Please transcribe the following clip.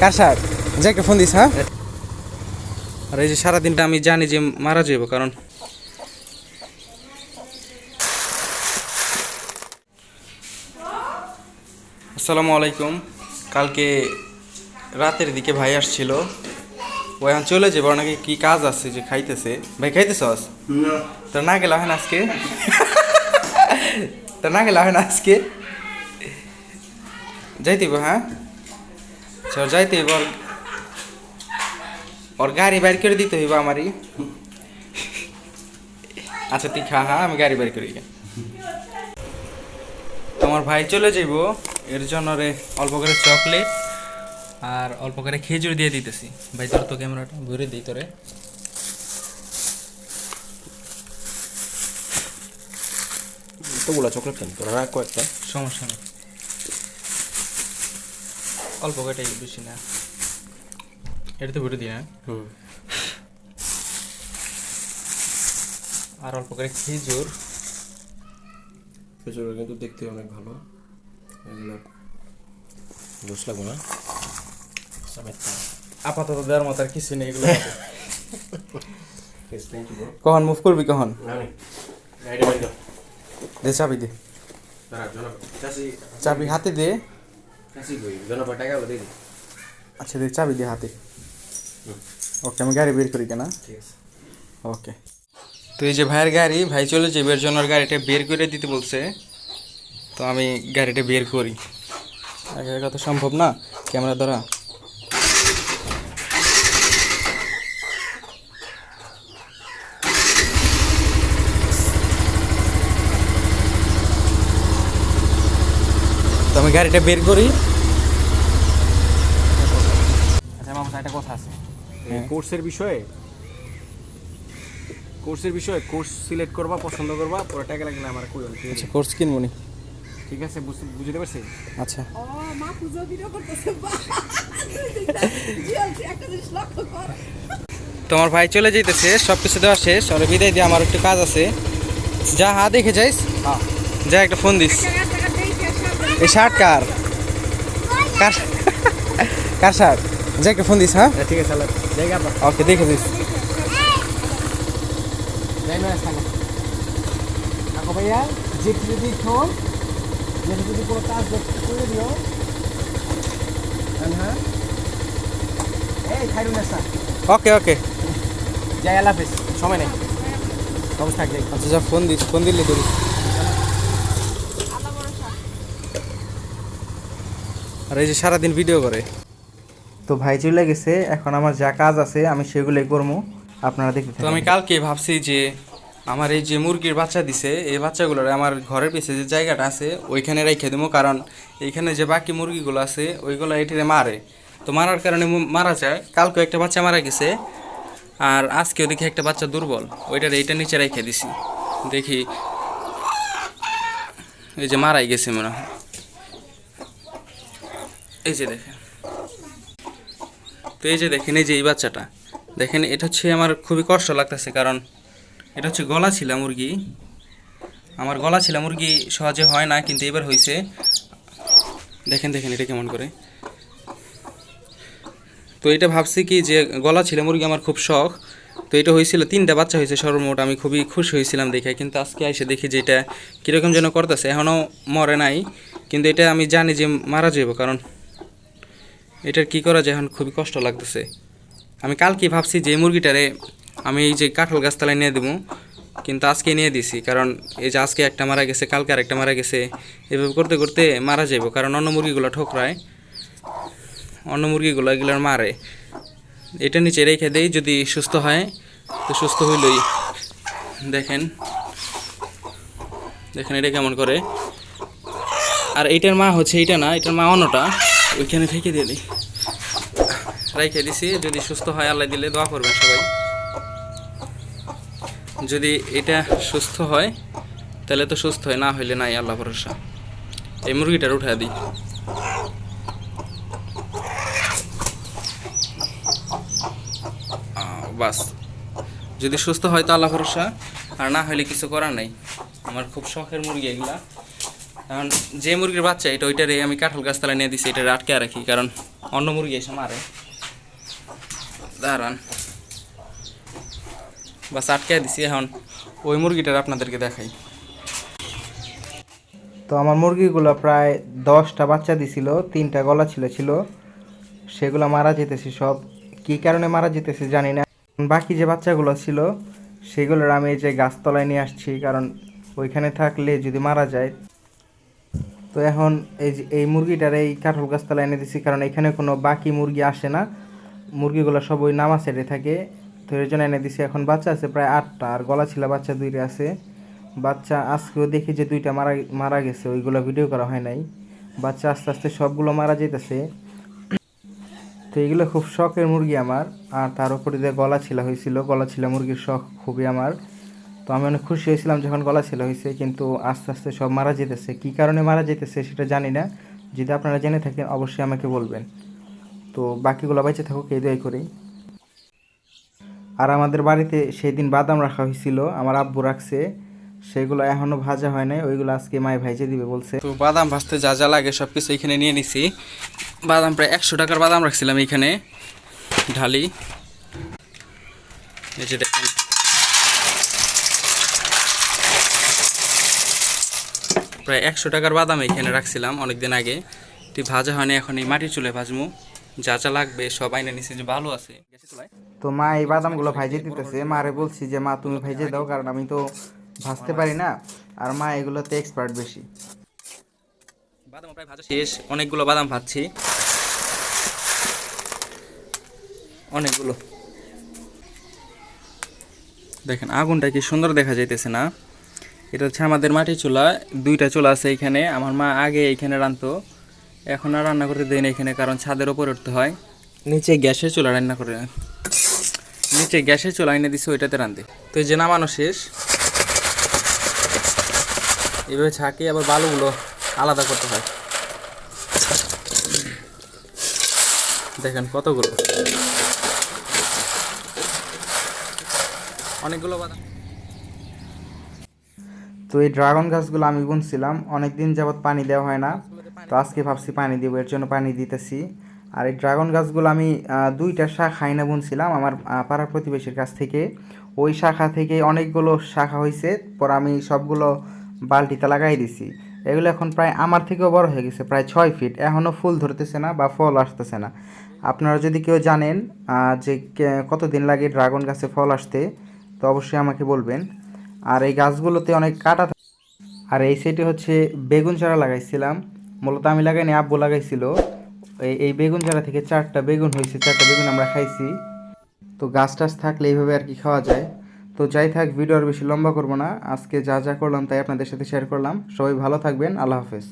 কার সার যে একটা phone this. হ্যাঁ, আর এই যে সারাদিনটা আমি জানি যে মারা যাইব, কারণ আসসালামু আলাইকুম। কালকে রাতের দিকে ভাই আসছিল, ও এখন চলে যাবো, নাকি কি কাজ আছে যে খাইতেছে। ভাই খাইতেছস? তোর না গেলা হয় না আজকে? তোর না গেলা হয় না আজকে? যাইতেইব? হ্যাঁ চল যাইতেইব। ওর গাড়ি বাইর করে দিতে হইব আমারই। আচ্ছা তুই খা, হ্যাঁ আমি গাড়ি বাইর করি। তোমার ভাই চলে যাইব, এর জন্য রে অল্প করে চকলেট আর অল্প করে খেজুর দিয়ে দিতেছি। ভাই তোর তো ক্যামেরাটা ঘুরে দিই তোরে। তোগুলা চকলেট কেন তোরা রাখ কয়েকটা। সমস্যা নেই, অল্প কয়টাই, বেশি না। এটা তো ঘুরে দিই না। আর অল্প করে খেজুর। খেজুর কিন্তু দেখতে অনেক ভালো, এগুলো দোষ লাগবে না। আপাতত দেওয়ার মতো আর কিছু নেই এগুলো। কখন মুভ করবি? কখন দে চাবি, দে চাবি হাতে দে। আচ্ছা দে চাবি দে হাতে। ওকে আমি গাড়ি বের করি কেনা। ওকে, তো এই যে ভাইয়ের গাড়ি, ভাই চলে যাবে, এর জন্য গাড়িটা বের করে দিতে বলছে। তো আমি গাড়িটা বের করি, আগে একা তো সম্ভব না ক্যামেরা দ্বারা। তো আমি গাড়িটা বের করি। আচ্ছা মামা একটা কথা আছে কোর্সের বিষয়ে, কোর্স সিলেক্ট করবা, পছন্দ করবা, পরে টাকা লাগলে আমার কই হবে। আচ্ছা কোর্স কিনবো নি? ঠিক আছে, বুঝতে পারছি। আচ্ছা ও মা পূজা ভিডিও করতেছে। একটা জিনিস লক্ষ্য কর। তোমার ভাই চলে যাইতেছে, সব কিছু দেওয়া শেষ, আর বিদায় দিয়ে আমার একটু কাজ আছে। যা হা দেখে যাইস, যা একটা ফোন দিস। এই শার্ট কার? কার কার শার্ট? যা একটা ফোন দিস। হ্যাঁ ঠিক আছে, জায়গা ওকে দেখে দিস। ভাইয়া যে যদি ফোন যদি কোনো কাজ করে দিও। হ্যাঁ এই খাইরুন স্যার। ওকে ওকে যাই, আল্লাহ হাফেজ, সময় নেই, অবস্থা থাকবে। আচ্ছা যা ফোন দিস, ফোন দিলে ধরিস। আর এই যে সারাদিন ভিডিও করে। তো ভাই চলে গেছে, এখন আমার যা কাজ আছে আমি সেগুলোই করবো, আপনারা দেখতে থাকুন। তো আমি কালকে ভাবছি যে আমার এই যে মুরগির বাচ্চা দিছে, এই বাচ্চাগুলোর আমার ঘরের পিছে যে জায়গাটা আছে ওইখানে রেখে দেবো, কারণ এইখানে যে বাকি মুরগিগুলো আছে ওইগুলো এটিতে মারে, তো মারার কারণে মারা যায়। কালকে একটা বাচ্চা মারা গেছে, আর আজকেও দেখি একটা বাচ্চা দুর্বল, ওইটার এইটা নিচে রেখে দিছি। দেখি এই যে মারাই গেছে মনে হয়। এই যে দেখেন, তো এই যে দেখেন, এই যে এই বাচ্চাটা দেখেন, এটা হচ্ছে আমার খুবই কষ্ট লাগতেছে, কারণ এটা হচ্ছে গলা ছিল মুরগি। আমার গলা ছিল মুরগি সহজে হয় না, কিন্তু এবার হয়েছে। দেখেন দেখেন এটা কেমন করে। তো এটা ভাবছি কি যে গলা ছিল মুরগি আমার খুব শখ, তো এটা হয়েছিল 3টা বাচ্চা হয়েছে সর্বমোট, আমি খুবই খুশি হয়েছিলাম দেখে। কিন্তু আজকে এসে দেখি যে এটা কীরকম যেন করতেছে, এখনও মরে নাই, কিন্তু এটা আমি জানি যে মারা যাবো, কারণ এটার কী করা যায় এখন খুবই কষ্ট লাগতেছে। আমি কালকে ভাবছি যে এই মুরগিটারে আমি এই যে কাঁঠাল গাছতলায় নিয়ে দেবো, কিন্তু আজকে নিয়ে দিছি, কারণ এই যে আজকে একটা মারা গেছে, কালকে আরেকটা মারা গেছে, এভাবে করতে করতে মারা যাবো, কারণ অন্য মুরগিগুলো ঠোকরায়, অন্য মুরগিগুলো এগুলোর মারে। এটা নিচে রেখে দেই, যদি সুস্থ হয় তো সুস্থ হইলই। দেখেন দেখেন এটা কেমন করে। আর এইটার মা হচ্ছে এইটা না, এটার মা অন্যটা, ওইখানে থেকে দিয়ে দিই, রেখে দিছি। যদি সুস্থ হয় আল্লাহ দিলে দোয়া করবেন সবাই। যদি এটা সুস্থ হয় তাহলে তো সুস্থ হয়, না হইলে নাই, আল্লাহ ভরসা। এই মুরগিটার উঠা দিই। বাস, যদি সুস্থ হয় তো আল্লাহ ভরসা, আর না হইলে কিছু করার নাই। আমার খুব শখের মুরগি এগুলা, এখন যে মুরগির বাচ্চা এটা ওইটারে আমি কাঁঠাল গাছতলায় নিয়ে দিছি, এটা আটকে রাখি, কারণ অন্য মুরগি এসে মারে। দাঁড়ান, বাস আটকে দিছি। এখন ওই মুরগিটার আপনাদেরকে দেখাই। তো আমার মুরগিগুলো প্রায় 10টা বাচ্চা দিছিল, 3টা গলা ছিল সেগুলো মারা যেতেছে সব। কী কারণে মারা যেতেছে জানি না। বাকি যে বাচ্চাগুলো ছিল সেগুলোর আমি এই যে গাছতলায় নিয়ে আসছি, কারণ ওইখানে থাকলে যদি মারা যায়। তো এখন এই মুরগিটার এই কাঁঠাল গাছতলায় এনে দিছি, কারণ এখানে কোনো বাকি মুরগি আসে না, মুরগিগুলো সব ওই নামা সেটে থাকে। তো এর জন্য এনে দিছি। এখন বাচ্চা আছে প্রায় 8টা, আর গলা ছিল বাচ্চা 2টা আছে। বাচ্চা আজকেও দেখি যে 2টা মারা গেছে, ওইগুলো ভিডিও করা হয় নাই। বাচ্চা আস্তে আস্তে সবগুলো মারা যেতেছে। তো এগুলো খুব শখের মুরগি আমার। আর তার উপরে যে গলা ছিল মুরগির শখ খুবই আমার। তো আমি অনেক খুশি হয়েছিলাম যখন গলা হয়েছে, কিন্তু আস্তে আস্তে সব মারা যেতেছে। কী কারণে মারা যেতেছে সেটা জানি না, যদি আপনারা জেনে থাকেন অবশ্যই আমাকে বলবেন। তো বাকিগুলো বেঁচে থাকুক এই দোয়াই করি। আর আমাদের বাড়িতে সেই দিন বাদাম রাখা হয়েছিল, আমার আব্বু রাখছে, সেগুলো এখনও ভাজা হয় নাই, ওইগুলো আজকে মায়ে ভাইজে দিবে বলছে। তো বাদাম ভাজতে যা যা লাগে সব কিছু এখানে নিয়ে নিছি। বাদাম প্রায় 100 টাকার বাদাম রাখছিলাম এখানে ঢালি। এই যে দেখেন, প্রায় 100 টাকার বাদাম এখানে রাখছিলাম অনেকদিন আগে। তুই ভাজা হয়নি, এখন এই মাটির চুলায় ভাজমু। যা যা লাগবে সব আইনে নিছি, যে ভালো আছে। তো মা এই বাদামগুলো ভাইজে দিতেছে। মারে বলছি যে মা তুমি ভাইজে দাও, কারণ আমি তো ভাজতে পারি না, আর মা এগুলোতে এক্সপার্ট বেশি। বাদাম প্রায় ভাজা শেষ, অনেকগুলো বাদাম ভাজছি, অনেকগুলো। দেখেন আগুনটা কি সুন্দর দেখা যাইতেছে না? এটা হচ্ছে আমাদের মাটির চুলা, 2টা চুলা আছে এখানে। আমার মা আগে এইখানে রান্নতো, এখন আর রান্না করতে দেয় না এখানে, কারণ ছাদের ওপরে উঠতে হয়। নিচে গ্যাসের চুলা রান্না করে, নিচে গ্যাসের চুলা এনে দিছে, ওইটাতে রান্ধে। তো এই যে নামানো শেষ, এভাবে ছাঁকে আবার বালুগুলো আলাদা করতে হয়। দেখেন কতগুলো, অনেকগুলো বাদাম। তো এই ড্রাগন গাছগুলো আমি বুনছিলাম, অনেকদিন যাবৎ পানি দেওয়া হয় না, তো আজকে ভাবছি পানি দিব, এর জন্য পানি দিতেছি। আর এই ড্রাগন গাছগুলো আমি 2টা শাখা আইনা বুনছিলাম আমার পাড়ার প্রতিবেশীর কাছ থেকে। ওই শাখা থেকে অনেকগুলো শাখা হয়েছে, পর আমি সবগুলো বালতিতে লাগাই দিছি। এগুলো এখন প্রায় আমার থেকেও বড় হয়ে গেছে, প্রায় 6 ফিট। এখনও ফুল ধরতেছে না বা ফল আসতেছে না। আপনারা যদি কেউ জানেন যে কতদিন লাগে ড্রাগন গাছে ফল আসতে, তো অবশ্যই আমাকে বলবেন। আর এই গাছগুলোতে অনেক কাটা থাকে। আর এই সাইডে হচ্ছে বেগুন চারা লাগাইছিলাম, মূলত আমি লাগাইনি, আব্বু লাগাইছিল। এই বেগুন চারা থেকে 4টা বেগুন হয়েছে, 4টা বেগুন আমরা খাইছি। তো গাছ টাছ থাকলে এইভাবে আর কি খাওয়া যায়। তো যাই থাক, ভিডিও আর বেশি লম্বা করবো না, আজকে যা যা করলাম তাই আপনাদের সাথে শেয়ার করলাম। সবাই ভালো থাকবেন, আল্লাহ হাফেজ।